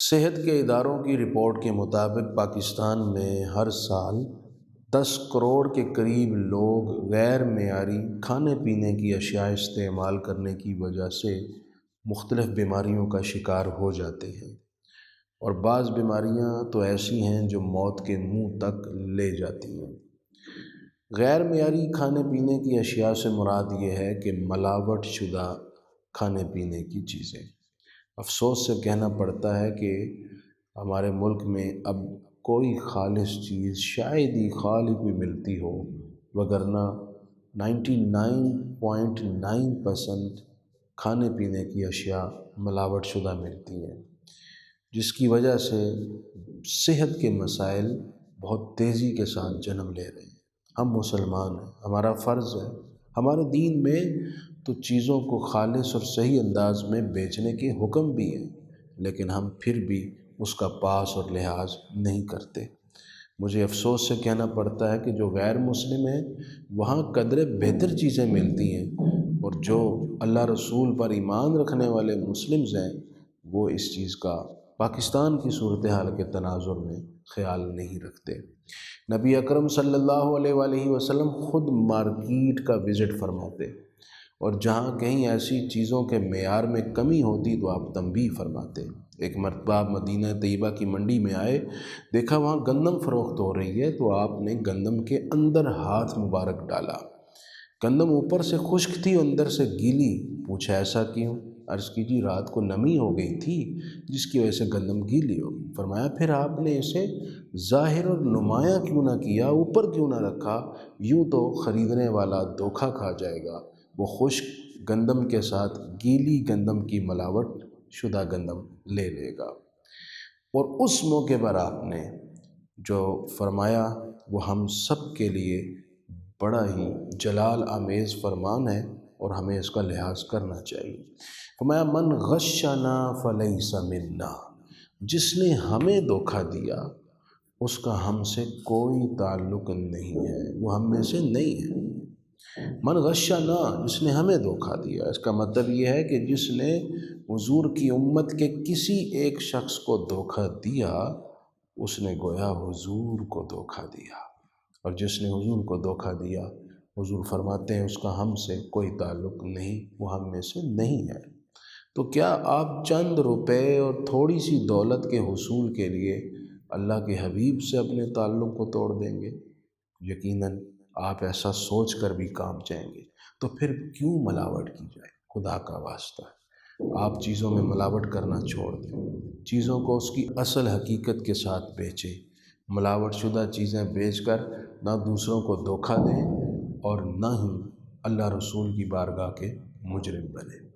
صحت کے اداروں کی رپورٹ کے مطابق پاکستان میں ہر سال 10 کروڑ کے قریب لوگ غیر معیاری کھانے پینے کی اشیاء استعمال کرنے کی وجہ سے مختلف بیماریوں کا شکار ہو جاتے ہیں، اور بعض بیماریاں تو ایسی ہیں جو موت کے منہ تک لے جاتی ہیں۔ غیر معیاری کھانے پینے کی اشیاء سے مراد یہ ہے کہ ملاوٹ شدہ کھانے پینے کی چیزیں۔ افسوس سے کہنا پڑتا ہے کہ ہمارے ملک میں اب کوئی خالص چیز شاید ہی خالی کوئی ملتی ہو، وگرنہ 99.9% کھانے پینے کی اشیاء ملاوٹ شدہ ملتی ہیں، جس کی وجہ سے صحت کے مسائل بہت تیزی کے ساتھ جنم لے رہے ہیں۔ ہم مسلمان ہیں، ہمارا فرض ہے، ہمارے دین میں تو چیزوں کو خالص اور صحیح انداز میں بیچنے کے حکم بھی ہیں، لیکن ہم پھر بھی اس کا پاس اور لحاظ نہیں کرتے۔ مجھے افسوس سے کہنا پڑتا ہے کہ جو غیر مسلم ہیں وہاں قدرے بہتر چیزیں ملتی ہیں، اور جو اللہ رسول پر ایمان رکھنے والے مسلمز ہیں وہ اس چیز کا پاکستان کی صورتحال کے تناظر میں خیال نہیں رکھتے۔ نبی اکرم صلی اللہ علیہ وآلہ وسلم خود مارکیٹ کا وزٹ فرماتے، اور جہاں کہیں ایسی چیزوں کے معیار میں کمی ہوتی تو آپ تنبیہ فرماتے۔ ایک مرتبہ مدینہ طیبہ کی منڈی میں آئے، دیکھا وہاں گندم فروخت ہو رہی ہے، تو آپ نے گندم کے اندر ہاتھ مبارک ڈالا۔ گندم اوپر سے خشک تھی، اندر سے گیلی۔ پوچھا ایسا کیوں؟ عرض کی جی رات کو نمی ہو گئی تھی جس کی وجہ سے گندم گیلی ہو گئی۔ فرمایا پھر آپ نے اسے ظاہر اور نمایاں کیوں نہ کیا، اوپر کیوں نہ رکھا؟ یوں تو خریدنے والا دھوکہ کھا جائے گا، وہ خشک گندم کے ساتھ گیلی گندم کی ملاوٹ شدہ گندم لے لے گا۔ اور اس موقع پر آپ نے جو فرمایا وہ ہم سب کے لیے بڑا ہی جلال آمیز فرمان ہے، اور ہمیں اس کا لحاظ کرنا چاہیے۔ فرمایا من غشنا فلیس منا، جس نے ہمیں دھوکہ دیا اس کا ہم سے کوئی تعلق نہیں ہے، وہ ہم میں سے نہیں ہے۔ من غشنا، جس نے ہمیں دھوکہ دیا، اس کا مطلب یہ ہے کہ جس نے حضور کی امت کے کسی ایک شخص کو دھوکہ دیا اس نے گویا حضور کو دھوکہ دیا، اور جس نے حضور کو دھوکہ دیا حضور فرماتے ہیں اس کا ہم سے کوئی تعلق نہیں، وہ ہم میں سے نہیں ہے۔ تو کیا آپ چند روپے اور تھوڑی سی دولت کے حصول کے لیے اللہ کے حبیب سے اپنے تعلق کو توڑ دیں گے؟ یقیناً آپ ایسا سوچ کر بھی کام جائیں گے۔ تو پھر کیوں ملاوٹ کی جائے؟ خدا کا واسطہ ہے، آپ چیزوں میں ملاوٹ کرنا چھوڑ دیں، چیزوں کو اس کی اصل حقیقت کے ساتھ بیچیں۔ ملاوٹ شدہ چیزیں بیچ کر نہ دوسروں کو دھوکہ دیں اور نہ ہی اللہ رسول کی بارگاہ کے مجرم بنیں۔